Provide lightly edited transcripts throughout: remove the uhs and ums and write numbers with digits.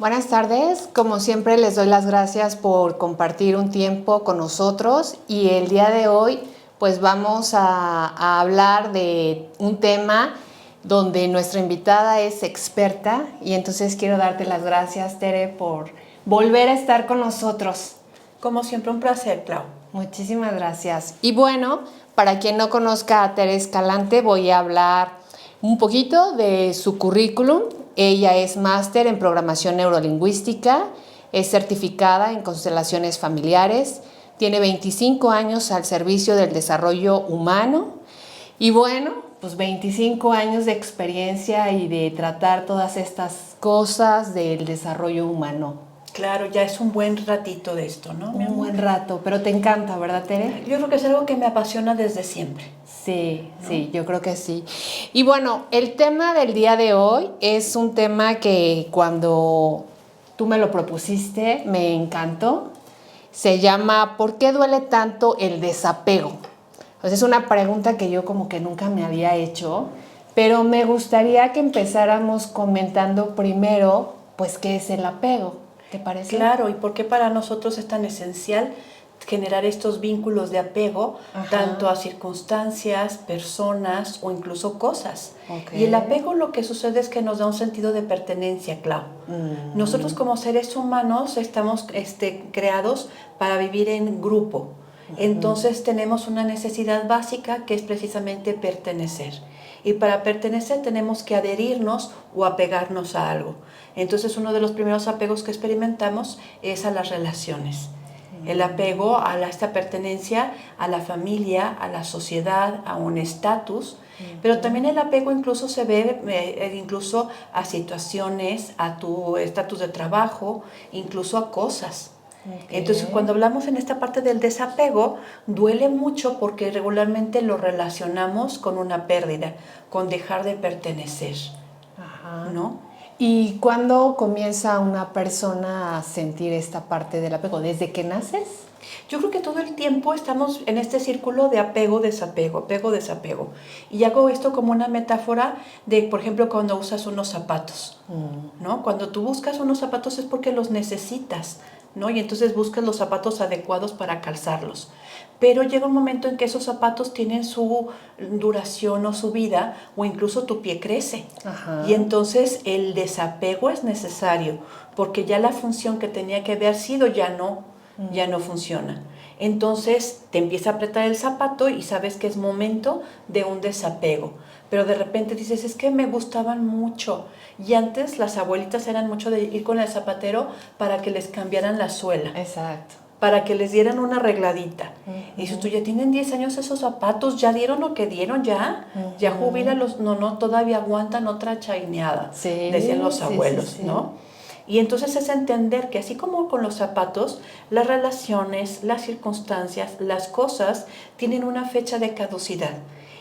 Buenas tardes, como siempre les doy las gracias por compartir un tiempo con nosotros y el día de hoy pues vamos a hablar de un tema donde nuestra invitada es experta y entonces quiero darte las gracias, Tere, por volver a estar con nosotros. Como siempre, un placer, Clau. Muchísimas gracias. Y bueno, para quien no conozca a Tere Escalante, voy a hablar un poquito de su currículum. Ella es máster en programación neurolingüística, es certificada en constelaciones familiares, tiene 25 años al servicio del desarrollo humano y bueno, pues 25 años de experiencia y de tratar todas estas cosas del desarrollo humano. Claro, ya es un buen ratito de esto, ¿no? Un buen rato, pero te encanta, ¿verdad, Tere? Yo creo que es algo que me apasiona desde siempre. Sí, ¿no? Sí, yo creo que sí. Y bueno, el tema del día de hoy es un tema que cuando tú me lo propusiste me encantó. Se llama ¿por qué duele tanto el desapego? Pues es una pregunta que yo como que nunca me había hecho, pero me gustaría que empezáramos comentando primero, pues, ¿qué es el apego? ¿Te parece? Claro, y por qué para nosotros es tan esencial generar estos vínculos de apego, tanto a circunstancias, personas o incluso cosas. Okay. Y el apego lo que sucede es que nos da un sentido de pertenencia, Clau. Nosotros como seres humanos estamos creados para vivir en grupo. Entonces tenemos una necesidad básica que es precisamente pertenecer. Y para pertenecer tenemos que adherirnos o apegarnos a algo. Entonces uno de los primeros apegos que experimentamos es a las relaciones. El apego a esta pertenencia a la familia, a la sociedad, a un estatus, pero también el apego incluso se ve incluso a situaciones, a tu estatus de trabajo, incluso a cosas. Okay. Entonces, cuando hablamos en esta parte del desapego, duele mucho porque regularmente lo relacionamos con una pérdida, con dejar de pertenecer, ¿no? ¿Y cuándo comienza una persona a sentir esta parte del apego? ¿Desde que naces? Yo creo que todo el tiempo estamos en este círculo de apego, desapego, apego, desapego. Y hago esto como una metáfora de, por ejemplo, cuando usas unos zapatos, ¿no? Cuando tú buscas unos zapatos es porque los necesitas, ¿no? Y entonces buscas los zapatos adecuados para calzarlos. Pero llega un momento en que esos zapatos tienen su duración o su vida, o incluso tu pie crece. Ajá. Y entonces el desapego es necesario, porque ya la función que tenía que haber sido ya no funciona. Entonces te empieza a apretar el zapato y sabes que es momento de un desapego. Pero de repente dices, es que me gustaban mucho. Y antes las abuelitas eran mucho de ir con el zapatero para que les cambiaran la suela. Exacto. Para que les dieran una arregladita. Y dices, tú ya tienen 10 años esos zapatos, ya dieron lo que dieron, ya jubílalos. No, todavía aguantan otra chaineada, decían los abuelos, sí. ¿No? Y entonces es entender que así como con los zapatos, las relaciones, las circunstancias, las cosas tienen una fecha de caducidad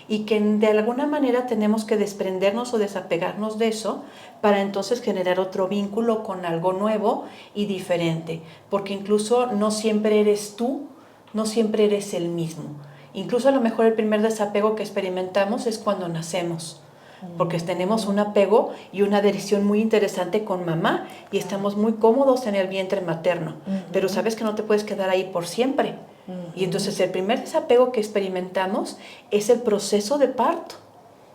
y que de alguna manera tenemos que desprendernos o desapegarnos de eso para entonces generar otro vínculo con algo nuevo y diferente, porque incluso no siempre eres tú, no siempre eres el mismo. Incluso a lo mejor el primer desapego que experimentamos es cuando nacemos, porque tenemos un apego y una adhesión muy interesante con mamá y estamos muy cómodos en el vientre materno, pero sabes que no te puedes quedar ahí por siempre. Y entonces el primer desapego que experimentamos es el proceso de parto,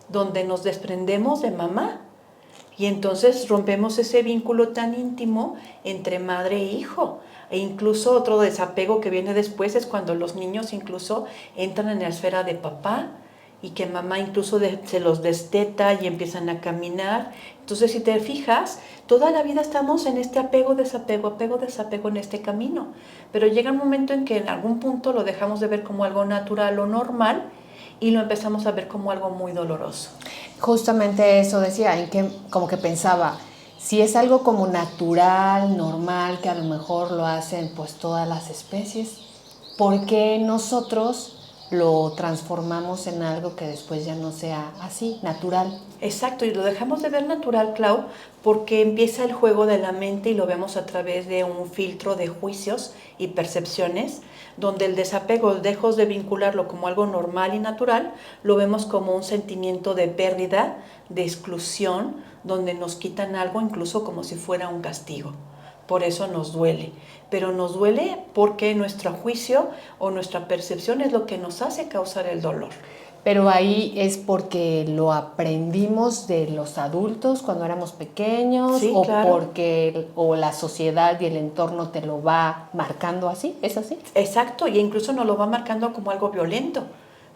donde nos desprendemos de mamá y entonces rompemos ese vínculo tan íntimo entre madre e hijo. E incluso otro desapego que viene después es cuando los niños incluso entran en la esfera de papá y que mamá incluso se los desteta y empiezan a caminar. Entonces, si te fijas, toda la vida estamos en este apego, desapego en este camino. Pero llega un momento en que en algún punto lo dejamos de ver como algo natural o normal y lo empezamos a ver como algo muy doloroso. Justamente eso decía, en que como que pensaba, si es algo como natural, normal, que a lo mejor lo hacen pues todas las especies, ¿por qué nosotros lo transformamos en algo que después ya no sea así, natural. Exacto, y lo dejamos de ver natural, Clau, porque empieza el juego de la mente y lo vemos a través de un filtro de juicios y percepciones, donde el desapego, lejos de vincularlo como algo normal y natural, lo vemos como un sentimiento de pérdida, de exclusión, donde nos quitan algo incluso como si fuera un castigo. Por eso nos duele, pero nos duele porque nuestro juicio o nuestra percepción es lo que nos hace causar el dolor. Pero ahí es porque lo aprendimos de los adultos cuando éramos pequeños, sí, o claro. porque la sociedad y el entorno te lo va marcando así, ¿es así? Exacto, y incluso nos lo va marcando como algo violento.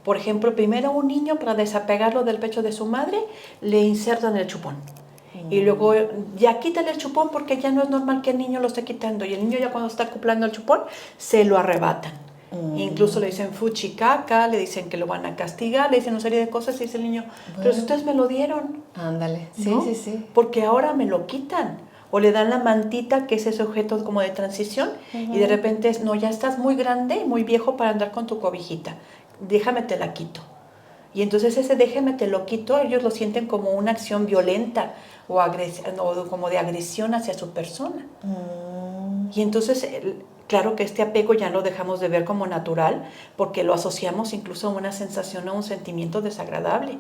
Por ejemplo, primero un niño, para desapegarlo del pecho de su madre, le insertan el chupón. Y luego ya quítale el chupón porque ya no es normal que el niño lo esté quitando. Y el niño ya cuando está acoplando el chupón, se lo arrebatan. Incluso le dicen fuchicaca, le dicen que lo van a castigar, le dicen una serie de cosas y dice el niño, pero si ustedes me lo dieron. Ándale, sí, ¿no? sí, sí. Porque ahora me lo quitan. O le dan la mantita, que es ese objeto como de transición, y de repente es, no, ya estás muy grande, muy viejo para andar con tu cobijita. Déjame te la quito. Y entonces ese déjame te lo quito, ellos lo sienten como una acción violenta o como de agresión hacia su persona. Y entonces, claro que este apego ya lo dejamos de ver como natural, porque lo asociamos incluso a una sensación, a un sentimiento desagradable.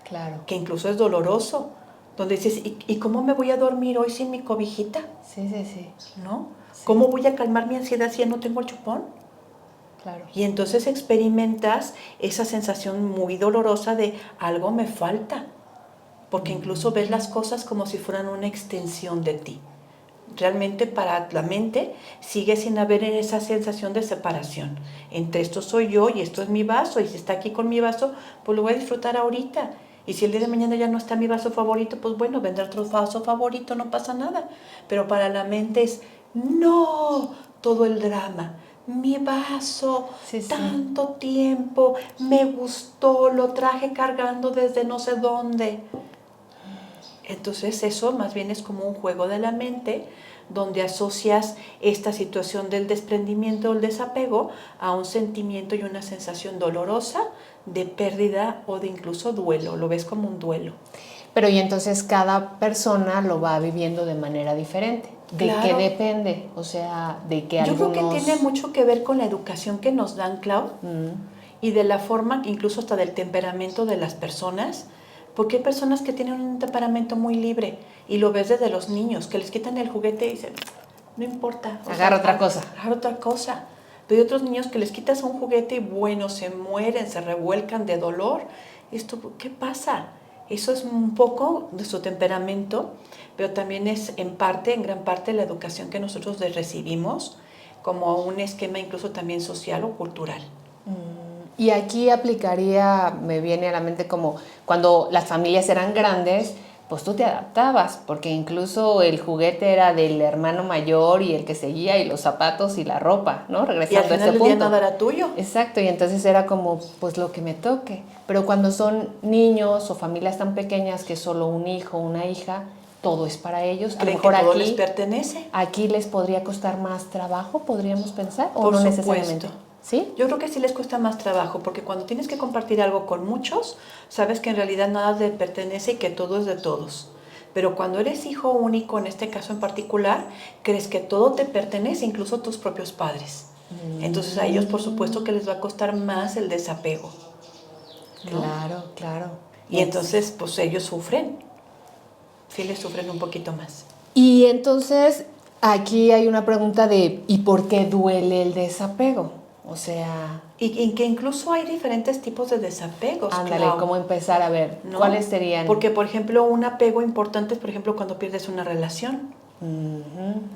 Claro. Que incluso es doloroso. Donde dices, ¿y cómo me voy a dormir hoy sin mi cobijita? Sí, sí, sí. ¿No? Sí. ¿Cómo voy a calmar mi ansiedad si ya no tengo el chupón? Claro. Y entonces experimentas esa sensación muy dolorosa de algo me falta, porque incluso ves las cosas como si fueran una extensión de ti. Realmente para la mente sigue sin haber esa sensación de separación entre esto soy yo y esto es mi vaso, y si está aquí con mi vaso, pues lo voy a disfrutar ahorita. Y si el día de mañana ya no está mi vaso favorito, pues bueno, vendrá otro vaso favorito, no pasa nada. Pero para la mente es, no, todo el drama. Mi vaso, sí, tanto tiempo, me gustó, lo traje cargando desde no sé dónde. Entonces eso más bien es como un juego de la mente, donde asocias esta situación del desprendimiento o el desapego a un sentimiento y una sensación dolorosa de pérdida o de incluso duelo, lo ves como un duelo. Pero y entonces cada persona lo va viviendo de manera diferente. ¿De claro. qué depende? O sea, de que Yo algunos... creo que tiene mucho que ver con la educación que nos dan, Clau, y de la forma, incluso hasta del temperamento de las personas, porque hay personas que tienen un temperamento muy libre, y lo ves desde los niños, que les quitan el juguete y dicen, no importa. Agarra otra cosa. Agarra otra cosa. Pero hay otros niños que les quitas un juguete y bueno, se mueren, se revuelcan de dolor. Esto, ¿qué pasa? Eso es un poco de su temperamento, pero también es en gran parte, la educación que nosotros recibimos como un esquema incluso también social o cultural. Y aquí aplicaría, me viene a la mente como cuando las familias eran grandes, pues tú te adaptabas, porque incluso el juguete era del hermano mayor y el que seguía, y los zapatos y la ropa, ¿no? Regresando a ese punto. Y al final del día nada era tuyo. Exacto, y entonces era como, pues lo que me toque. Pero cuando son niños o familias tan pequeñas que solo un hijo o una hija, todo es para ellos. A lo mejor que todo les pertenece. Aquí les podría costar más trabajo, podríamos pensar, o Por no supuesto. necesariamente. ¿Sí? Yo creo que sí les cuesta más trabajo, porque cuando tienes que compartir algo con muchos, sabes que en realidad nada te pertenece y que todo es de todos. Pero cuando eres hijo único, en este caso en particular, crees que todo te pertenece, incluso tus propios padres. Entonces a ellos, por supuesto, que les va a costar más el desapego, ¿no? Claro, claro. Y entonces, pues ellos sufren. Sí les sufren un poquito más. Y entonces, aquí hay una pregunta de ¿y por qué duele el desapego? O sea... Y que incluso hay diferentes tipos de desapegos. Ándale, ¿cómo empezar a ver? ¿No? ¿Cuáles serían? Porque, por ejemplo, un apego importante es, por ejemplo, cuando pierdes una relación,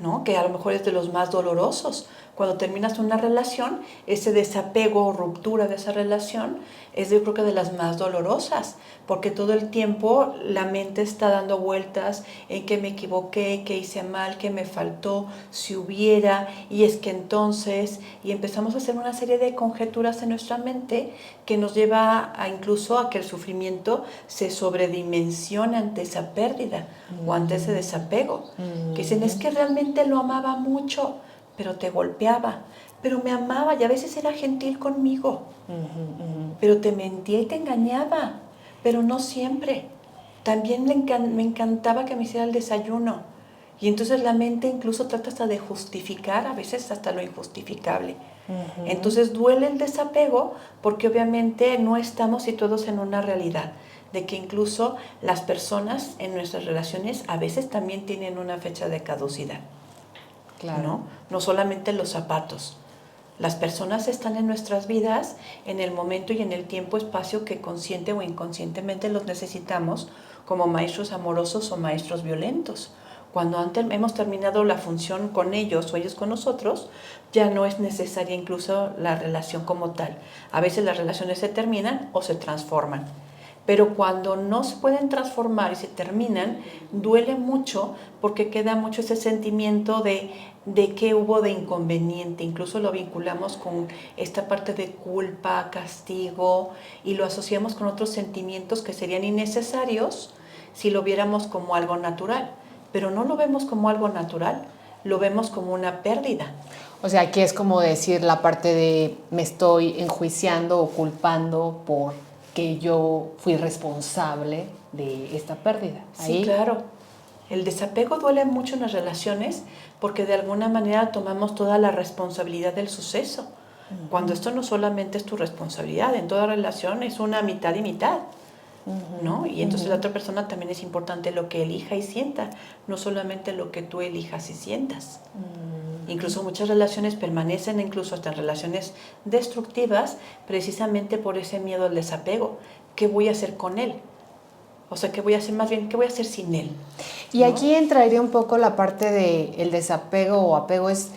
¿no? Que a lo mejor es de los más dolorosos. Cuando terminas una relación, ese desapego o ruptura de esa relación es, yo creo que, de las más dolorosas, porque todo el tiempo la mente está dando vueltas en que me equivoqué, que hice mal, que me faltó, si hubiera, y es que entonces, y empezamos a hacer una serie de conjeturas en nuestra mente que nos lleva incluso a que el sufrimiento se sobredimensione ante esa pérdida o ante ese desapego. Que dicen, es que realmente lo amaba mucho, pero te golpeaba, pero me amaba y a veces era gentil conmigo, pero te mentía y te engañaba, pero no siempre. También me encantaba que me hiciera el desayuno. Y entonces la mente incluso trata hasta de justificar, a veces hasta lo injustificable. Entonces duele el desapego porque obviamente no estamos situados en una realidad de que incluso las personas en nuestras relaciones a veces también tienen una fecha de caducidad. Claro. No solamente los zapatos. Las personas están en nuestras vidas en el momento y en el tiempo, espacio que consciente o inconscientemente los necesitamos como maestros amorosos o maestros violentos. Cuando hemos terminado la función con ellos o ellos con nosotros, ya no es necesaria incluso la relación como tal. A veces las relaciones se terminan o se transforman. Pero cuando no se pueden transformar y se terminan, duele mucho porque queda mucho ese sentimiento de qué hubo de inconveniente. Incluso lo vinculamos con esta parte de culpa, castigo, y lo asociamos con otros sentimientos que serían innecesarios si lo viéramos como algo natural. Pero no lo vemos como algo natural, lo vemos como una pérdida. O sea, aquí es como decir la parte de me estoy enjuiciando o culpando por que yo fui responsable de esta pérdida. ¿Ahí? Sí, claro. El desapego duele mucho en las relaciones porque de alguna manera tomamos toda la responsabilidad del suceso. Cuando esto no solamente es tu responsabilidad, en toda relación es una mitad y mitad. ¿No? Y entonces la otra persona también es importante lo que elija y sienta, no solamente lo que tú elijas y sientas. Incluso muchas relaciones permanecen, incluso hasta en relaciones destructivas, precisamente por ese miedo al desapego. ¿Qué voy a hacer con él? O sea, ¿qué voy a hacer más bien? ¿Qué voy a hacer sin él? Y ¿no? Aquí entraría un poco la parte de el desapego o apego es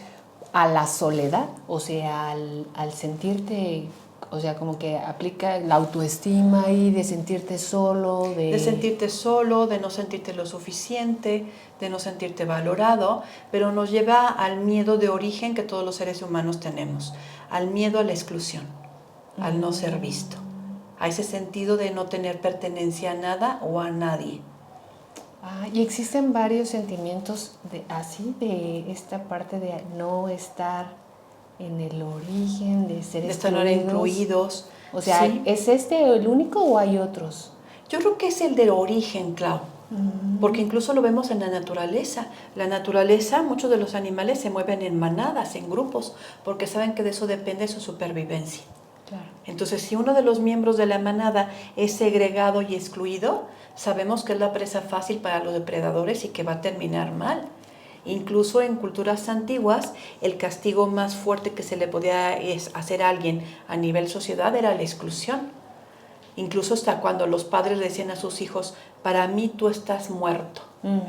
a la soledad, o sea, al sentirte, o sea, como que aplica la autoestima ahí de sentirte solo, de sentirte solo, de no sentirte lo suficiente, de no sentirte valorado, pero nos lleva al miedo de origen que todos los seres humanos tenemos, al miedo a la exclusión, al no ser visto, a ese sentido de no tener pertenencia a nada o a nadie. Y existen varios sentimientos de esta parte de no estar en el origen, de ser incluidos. O sea, ¿sí? ¿Es este el único o hay otros? Yo creo que es el de origen, Clau, porque incluso lo vemos en la naturaleza. La naturaleza, muchos de los animales se mueven en manadas, en grupos, porque saben que de eso depende su supervivencia. Claro. Entonces, si uno de los miembros de la manada es segregado y excluido, sabemos que es la presa fácil para los depredadores y que va a terminar mal. Incluso en culturas antiguas, el castigo más fuerte que se le podía hacer a alguien a nivel sociedad era la exclusión. Incluso hasta cuando los padres le decían a sus hijos, para mí tú estás muerto.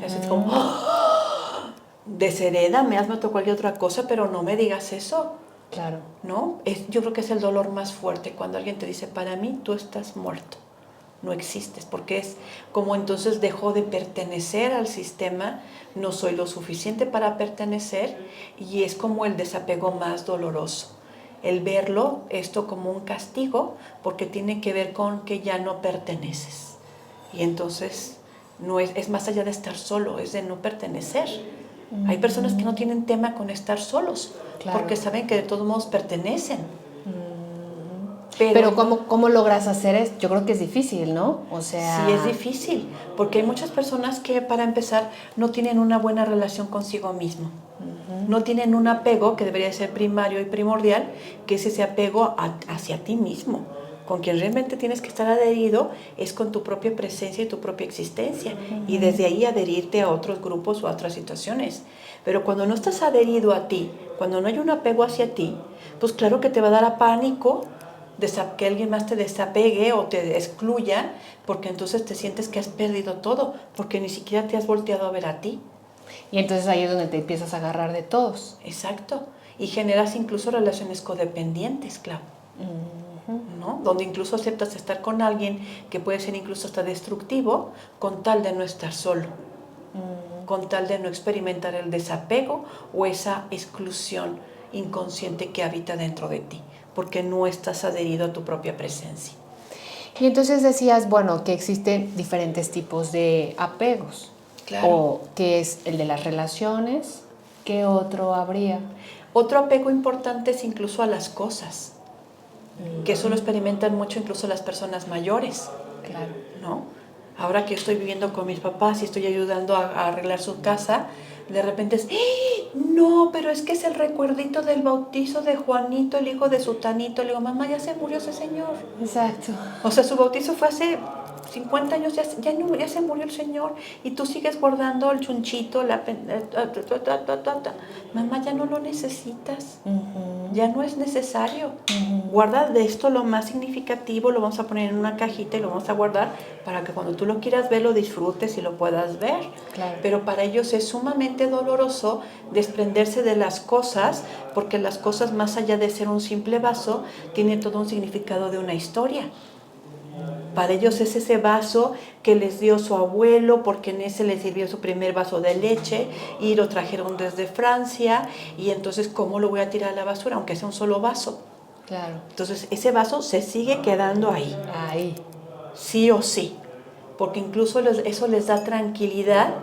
Es como, ¡oh! Desherédame, hazme cualquier otra cosa, pero no me digas eso. Claro. ¿No? Yo creo que es el dolor más fuerte cuando alguien te dice, para mí tú estás muerto. No existes, porque es como entonces dejó de pertenecer al sistema, no soy lo suficiente para pertenecer, y es como el desapego más doloroso. El verlo, esto como un castigo, porque tiene que ver con que ya no perteneces. Y entonces no es más allá de estar solo, es de no pertenecer. Hay personas que no tienen tema con estar solos, claro, porque saben que de todos modos pertenecen. Pero ¿cómo logras hacer eso? Yo creo que es difícil, ¿no? O sea... Sí, es difícil, porque hay muchas personas que, para empezar, no tienen una buena relación consigo mismo. No tienen un apego que debería ser primario y primordial, que es ese apego hacia ti mismo. Con quien realmente tienes que estar adherido es con tu propia presencia y tu propia existencia. Y desde ahí adherirte a otros grupos o a otras situaciones. Pero cuando no estás adherido a ti, cuando no hay un apego hacia ti, pues claro que te va a dar a pánico que alguien más te desapegue o te excluya, porque entonces te sientes que has perdido todo, porque ni siquiera te has volteado a ver a ti. Y entonces ahí es donde te empiezas a agarrar de todos. Exacto. Y generas incluso relaciones codependientes, Clau. ¿No? Donde incluso aceptas estar con alguien que puede ser incluso hasta destructivo, con tal de no estar solo. Con tal de no experimentar el desapego o esa exclusión inconsciente que habita dentro de ti, porque no estás adherido a tu propia presencia. Y entonces decías, bueno, que existen diferentes tipos de apegos. Claro. O que es el de las relaciones, ¿Qué otro habría? Otro apego importante es incluso a las cosas, que eso lo experimentan mucho incluso las personas mayores. Claro. ¿No? Ahora que estoy viviendo con mis papás y estoy ayudando a arreglar su casa, de repente es, ¡eh! No, pero es que es el recuerdito del bautizo de Juanito, el hijo de Sutanito. Le digo, mamá, ya se murió ese señor. Exacto. O sea, su bautizo fue hace 50 años, ya se murió el señor y tú sigues guardando el chunchito, mamá, ya no lo necesitas, ya no es necesario. Guarda de esto lo más significativo, lo vamos a poner en una cajita y lo vamos a guardar para que cuando tú lo quieras ver, lo disfrutes y lo puedas ver. Claro. Pero para ellos es sumamente doloroso desprenderse de las cosas, porque las cosas, más allá de ser un simple vaso, tienen todo un significado de una historia. Para ellos es ese vaso que les dio su abuelo, porque en ese les sirvió su primer vaso de leche y lo trajeron desde Francia, y entonces ¿cómo lo voy a tirar a la basura? Aunque sea un solo vaso. Claro. Entonces ese vaso se sigue quedando ahí. Ahí. Sí o sí. Porque incluso eso les da tranquilidad,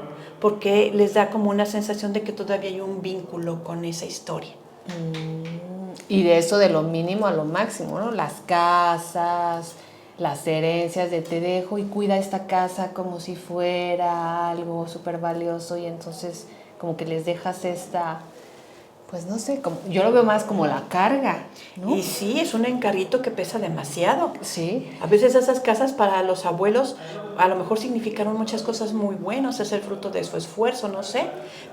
porque les da como una sensación de que todavía hay un vínculo con esa historia. Y de eso de lo mínimo a lo máximo, ¿no? Las casas, las herencias de te dejo y cuida esta casa como si fuera algo súper valioso, y entonces como que les dejas esta, pues no sé, como, yo lo veo más como la carga, ¿no? Y sí, es un encarguito que pesa demasiado. Sí. A veces esas casas para los abuelos a lo mejor significaron muchas cosas muy buenas, es el fruto de su esfuerzo, no sé,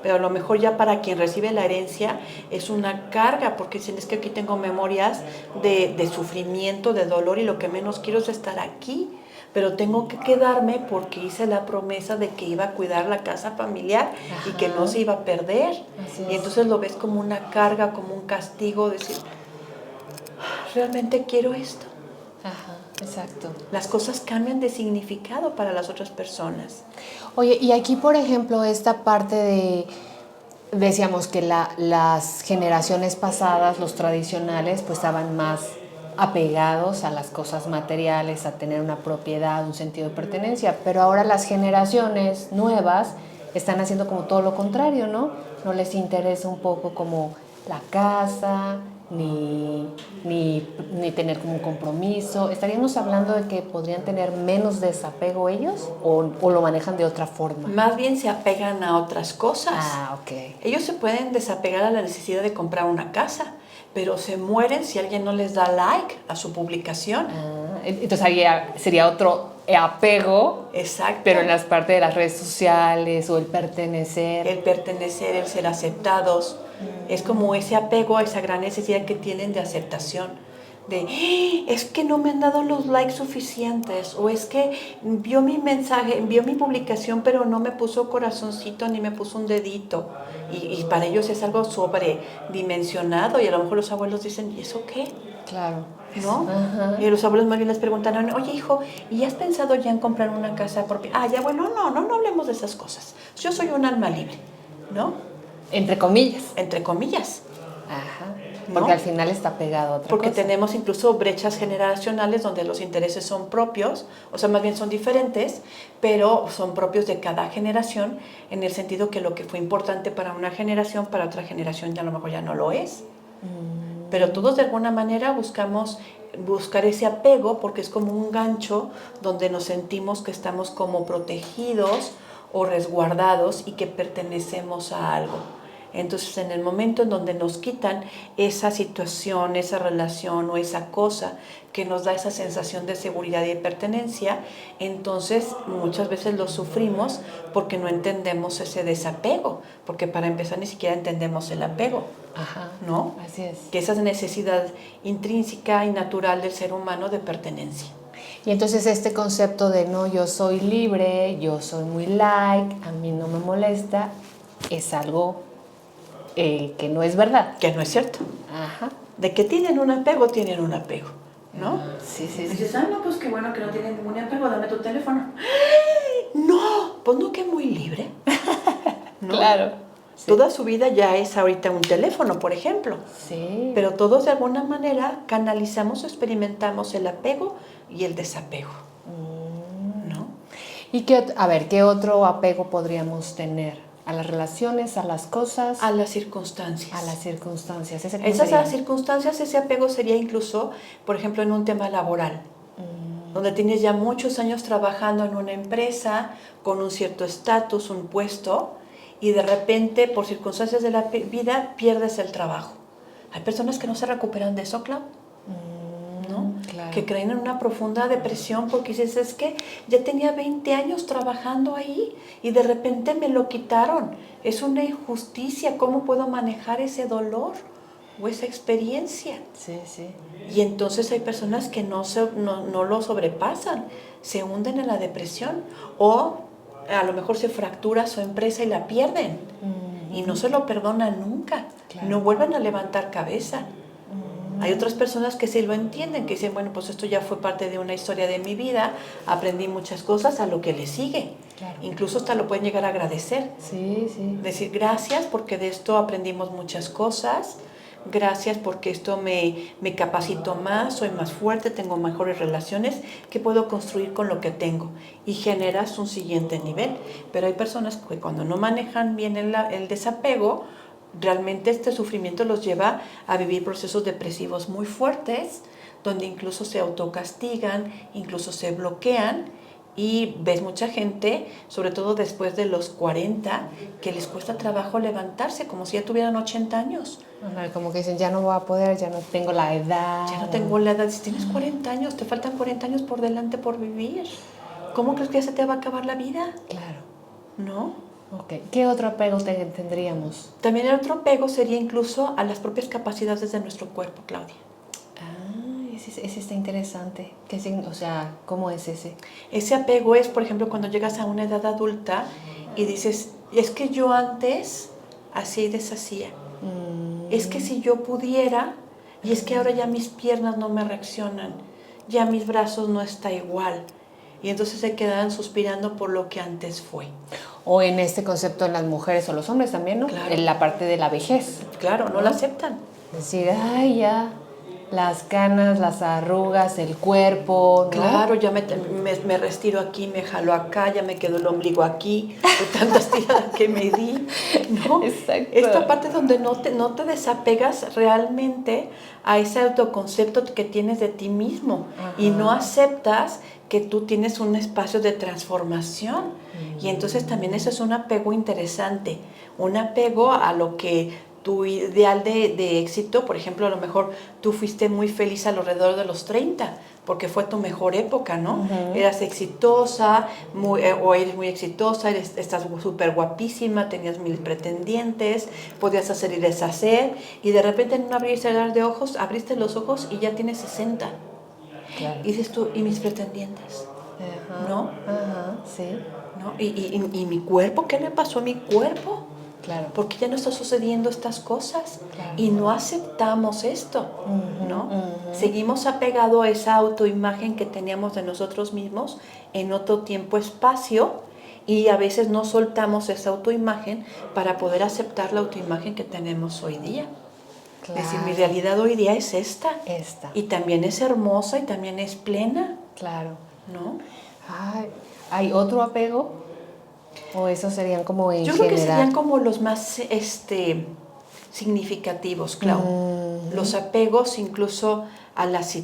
pero a lo mejor ya para quien recibe la herencia es una carga, porque dicen, es que aquí tengo memorias de sufrimiento, de dolor, y lo que menos quiero es estar aquí, pero tengo que quedarme porque hice la promesa de que iba a cuidar la casa familiar. Ajá. Y que no se iba a perder. Así y entonces lo ves como una carga, como un castigo, decir, ¿realmente quiero esto? Ajá, exacto. Las cosas cambian de significado para las otras personas. Oye, y aquí, por ejemplo, esta parte de, decíamos que las generaciones pasadas, los tradicionales, pues estaban más apegados a las cosas materiales, a tener una propiedad, un sentido de pertenencia, pero ahora las generaciones nuevas están haciendo como todo lo contrario, ¿no? No les interesa un poco como la casa, ni tener como un compromiso. ¿Estaríamos hablando de que podrían tener menos desapego ellos o lo manejan de otra forma? Más bien se apegan a otras cosas. Ah, ok. Ellos se pueden desapegar a la necesidad de comprar una casa, pero se mueren si alguien no les da like a su publicación. Ah, entonces ahí sería otro apego. Exacto. Pero en las partes de las redes sociales o el pertenecer. El pertenecer, el ser aceptados. Es como ese apego a esa gran necesidad que tienen de aceptación. De, es que no me han dado los likes suficientes, o es que vio mi mensaje, vio mi publicación, pero no me puso corazoncito ni me puso un dedito. Y para ellos es algo sobredimensionado, y a lo mejor los abuelos dicen, ¿y eso qué? Claro. ¿No? Ajá. Y los abuelos más bien les preguntaron, oye hijo, ¿y has pensado ya en comprar una casa propia? Ah, ya bueno, no hablemos de esas cosas. Yo soy un alma libre, ¿no? Entre comillas. Entre comillas. Ajá. ¿No? Porque al final está pegado a otra Porque cosa. tenemos incluso brechas generacionales donde los intereses son propios, o sea, más bien son diferentes, pero son propios de cada generación, en el sentido que lo que fue importante para una generación, para otra generación ya a lo mejor ya no lo es. Pero todos de alguna manera buscar ese apego, porque es como un gancho donde nos sentimos que estamos como protegidos o resguardados y que pertenecemos a algo. Entonces, en el momento en donde nos quitan esa situación, esa relación o esa cosa que nos da esa sensación de seguridad y de pertenencia, entonces muchas veces lo sufrimos porque no entendemos ese desapego, porque para empezar ni siquiera entendemos el apego. Ajá, ¿no? Así es. Que esa es necesidad intrínseca y natural del ser humano de pertenencia. Y entonces este concepto de no, yo soy libre, yo soy muy like, a mí no me molesta, es algo que no es verdad. Que no es cierto. Ajá. De que tienen un apego, ¿no? Sí. Dices, no, pues qué bueno que no tienen ningún apego, dame tu teléfono. No, pues no, que muy libre. ¿No? Claro. Sí. Toda su vida ya es ahorita un teléfono, por ejemplo. Sí. Pero todos de alguna manera canalizamos o experimentamos el apego y el desapego. ¿No? ¿Y qué otro apego podríamos tener? ¿A las relaciones, a las cosas? A las circunstancias. A las circunstancias. Las circunstancias, ese apego sería incluso, por ejemplo, en un tema laboral, donde tienes ya muchos años trabajando en una empresa, con un cierto estatus, un puesto, y de repente, por circunstancias de la vida, pierdes el trabajo. Hay personas que no se recuperan de eso, Clau, ¿no? Claro. Que caen en una profunda depresión porque dices, es que ya tenía 20 años trabajando ahí y de repente me lo quitaron. Es una injusticia. ¿Cómo puedo manejar ese dolor o esa experiencia? Sí, sí. Y entonces hay personas que no lo sobrepasan, se hunden en la depresión o a lo mejor se fractura su empresa y la pierden y no se lo perdonan nunca, claro. No vuelven a levantar cabeza. Hay otras personas que sí lo entienden, que dicen, bueno, pues esto ya fue parte de una historia de mi vida, aprendí muchas cosas, a lo que le sigue. Claro. Incluso hasta lo pueden llegar a agradecer. Sí, sí. Decir gracias porque de esto aprendimos muchas cosas, gracias porque esto me capacitó más, soy más fuerte, tengo mejores relaciones que puedo construir con lo que tengo y generas un siguiente nivel. Pero hay personas que cuando no manejan bien el desapego, realmente este sufrimiento los lleva a vivir procesos depresivos muy fuertes, donde incluso se autocastigan, incluso se bloquean, y ves mucha gente, sobre todo después de los 40, que les cuesta trabajo levantarse, como si ya tuvieran 80 años. Como que dicen, ya no voy a poder, ya no tengo la edad. Ya no tengo la edad. Si tienes 40 años, te faltan 40 años por delante por vivir. ¿Cómo crees que ya se te va a acabar la vida? Claro. ¿No? Okay. ¿Qué otro apego tendríamos? También el otro apego sería incluso a las propias capacidades de nuestro cuerpo, Claudia. Ese está interesante. O sea, ¿cómo es ese? Ese apego es, por ejemplo, cuando llegas a una edad adulta y dices, es que yo antes hacía y deshacía. Es que si yo pudiera, y es que ahora ya mis piernas no me reaccionan, ya mis brazos no está igual. Y entonces se quedan suspirando por lo que antes fue. O en este concepto en las mujeres o los hombres también, ¿no? Claro. En la parte de la vejez. Claro, no la aceptan. Decir, ay, ya, las canas, las arrugas, el cuerpo, ¿no? Claro, ya me restiro aquí, me jalo acá, ya me quedó el ombligo aquí, de tanta estirada que me di, ¿no? Exacto. Esta parte donde no te desapegas realmente a ese autoconcepto que tienes de ti mismo. Ajá. Y no aceptas que tú tienes un espacio de transformación. Y entonces también eso es un apego interesante, un apego a lo que tu ideal de éxito, por ejemplo, a lo mejor tú fuiste muy feliz alrededor de los 30, porque fue tu mejor época, ¿no? Uh-huh. Eras exitosa, o eres muy exitosa, estás súper guapísima, tenías 1000 pretendientes, podías hacer y deshacer, y de repente en un abrir y cerrar de ojos, abriste los ojos y ya tienes 60. Claro. Y dices tú, ¿y mis pretendientes? Uh-huh. ¿No? Ajá, uh-huh. Sí. ¿No? ¿Y mi cuerpo? ¿Qué le pasó a mi cuerpo? Claro. Porque ya no está sucediendo estas cosas. Claro. Y no aceptamos esto, uh-huh, ¿no? Uh-huh. Seguimos apegados a esa autoimagen que teníamos de nosotros mismos en otro tiempo-espacio y a veces no soltamos esa autoimagen para poder aceptar la autoimagen que tenemos hoy día. Claro. Es decir, mi realidad hoy día es esta. Y también es hermosa y también es plena. Claro. ¿No? Ay, ¿hay otro apego? ¿O esos serían como en general? Yo creo que serían como los más significativos, Clau. Uh-huh. Los apegos incluso a las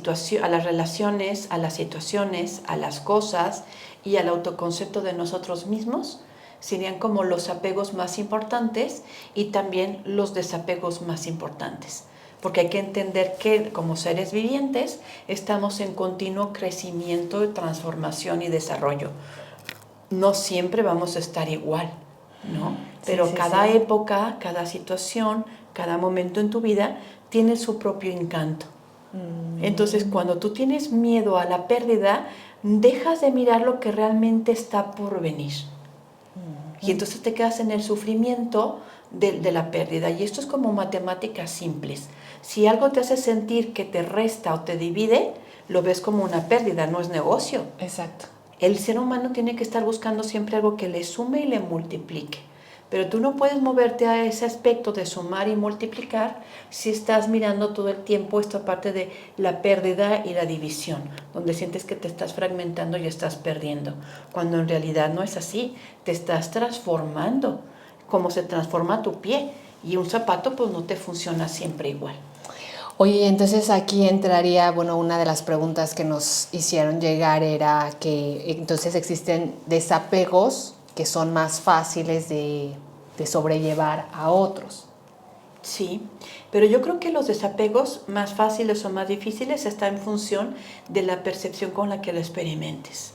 relaciones, a las situaciones, a las cosas y al autoconcepto de nosotros mismos serían como los apegos más importantes y también los desapegos más importantes. Porque hay que entender que como seres vivientes estamos en continuo crecimiento, transformación y desarrollo. No siempre vamos a estar igual, ¿no? Pero sí, cada época, cada situación, cada momento en tu vida tiene su propio encanto. Entonces, cuando tú tienes miedo a la pérdida, dejas de mirar lo que realmente está por venir. Y entonces te quedas en el sufrimiento de la pérdida. Y esto es como matemáticas simples. Si algo te hace sentir que te resta o te divide, lo ves como una pérdida, no es negocio. Exacto. El ser humano tiene que estar buscando siempre algo que le sume y le multiplique. Pero tú no puedes moverte a ese aspecto de sumar y multiplicar si estás mirando todo el tiempo esta parte de la pérdida y la división, donde sientes que te estás fragmentando y estás perdiendo, cuando en realidad no es así, te estás transformando. cómo se transforma tu pie. Y un zapato pues no te funciona siempre igual. Oye, entonces aquí entraría, bueno, una de las preguntas que nos hicieron llegar era que entonces existen desapegos que son más fáciles de sobrellevar a otros. Sí, pero yo creo que los desapegos más fáciles o más difíciles están en función de la percepción con la que lo experimentes.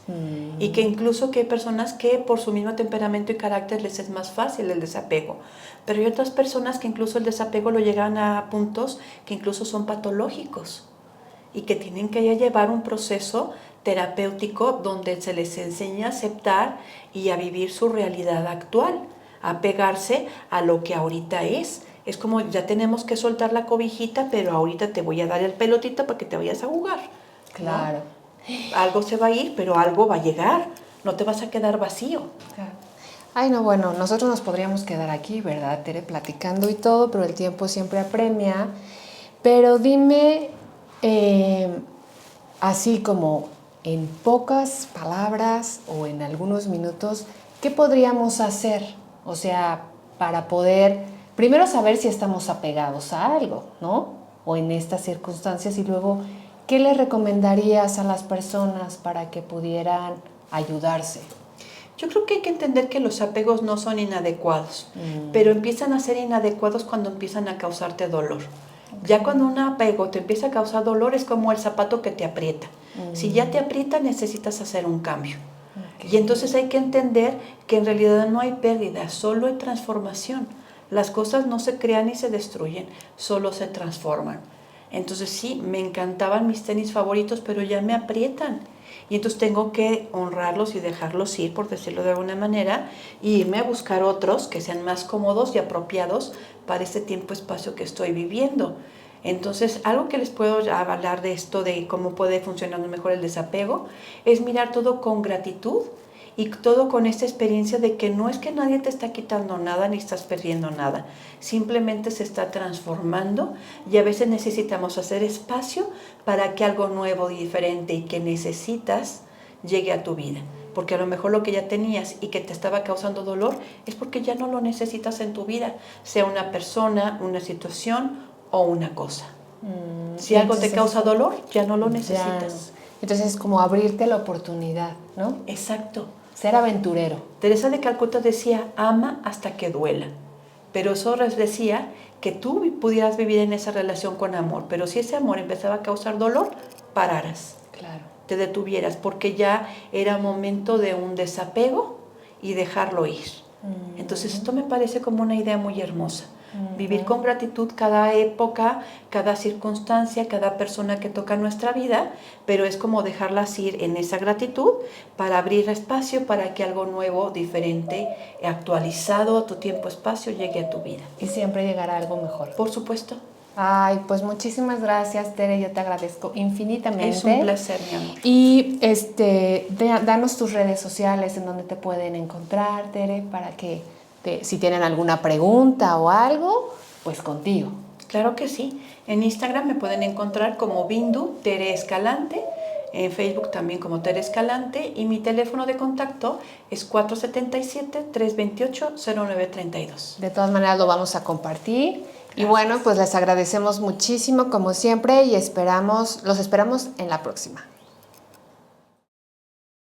Y que incluso que hay personas que por su mismo temperamento y carácter les es más fácil el desapego. Pero hay otras personas que incluso el desapego lo llegan a puntos que incluso son patológicos y que tienen que llevar un proceso terapéutico donde se les enseña a aceptar y a vivir su realidad actual, a pegarse a lo que ahorita es. Es como ya tenemos que soltar la cobijita, pero ahorita te voy a dar el pelotito para que te vayas a jugar. Claro. ¿No? Algo se va a ir, pero algo va a llegar. No te vas a quedar vacío. Claro. Ay, no, bueno, nosotros nos podríamos quedar aquí, ¿verdad, Tere? Platicando y todo, pero el tiempo siempre apremia. Pero dime, así como en pocas palabras o en algunos minutos, ¿qué podríamos hacer? O sea, para poder, primero saber si estamos apegados a algo, ¿no? O en estas circunstancias, y luego, ¿qué le recomendarías a las personas para que pudieran ayudarse? Yo creo que hay que entender que los apegos no son inadecuados, pero empiezan a ser inadecuados cuando empiezan a causarte dolor. Ya cuando un apego te empieza a causar dolor es como el zapato que te aprieta. Si ya te aprieta, necesitas hacer un cambio. Y entonces hay que entender que en realidad no hay pérdida, solo hay transformación. Las cosas no se crean ni se destruyen, solo se transforman. Entonces sí, me encantaban mis tenis favoritos, pero ya me aprietan. Y entonces tengo que honrarlos y dejarlos ir, por decirlo de alguna manera, y irme a buscar otros que sean más cómodos y apropiados para este tiempo-espacio que estoy viviendo. Entonces, algo que les puedo hablar de esto, de cómo puede funcionar mejor el desapego, es mirar todo con gratitud y todo con esta experiencia de que no es que nadie te está quitando nada ni estás perdiendo nada, simplemente se está transformando y a veces necesitamos hacer espacio para que algo nuevo, diferente y que necesitas llegue a tu vida. Porque a lo mejor lo que ya tenías y que te estaba causando dolor es porque ya no lo necesitas en tu vida, sea una persona, una situación o una cosa. Si algo te causa dolor, ya no lo necesitas. Entonces es como abrirte la oportunidad, ¿no? Exacto. Ser aventurero. Teresa de Calcuta decía, ama hasta que duela. Pero eso decía que tú pudieras vivir en esa relación con amor. Pero si ese amor empezaba a causar dolor, pararas. Claro. Te detuvieras porque ya era momento de un desapego y dejarlo ir. Entonces esto me parece como una idea muy hermosa. Vivir con gratitud cada época, cada circunstancia, cada persona que toca nuestra vida, pero es como dejarlas ir en esa gratitud para abrir espacio para que algo nuevo, diferente, actualizado a tu tiempo-espacio llegue a tu vida. Y siempre llegará algo mejor. Por supuesto. Ay, pues muchísimas gracias, Tere, yo te agradezco infinitamente. Es un placer, mi amor. Y danos tus redes sociales en donde te pueden encontrar, Tere, para que si tienen alguna pregunta o algo, pues contigo. Claro que sí. En Instagram me pueden encontrar como Bindu Tere Escalante, en Facebook también como Tere Escalante, y mi teléfono de contacto es 477-328-0932. De todas maneras lo vamos a compartir. Gracias. Y bueno, pues les agradecemos muchísimo como siempre y los esperamos en la próxima.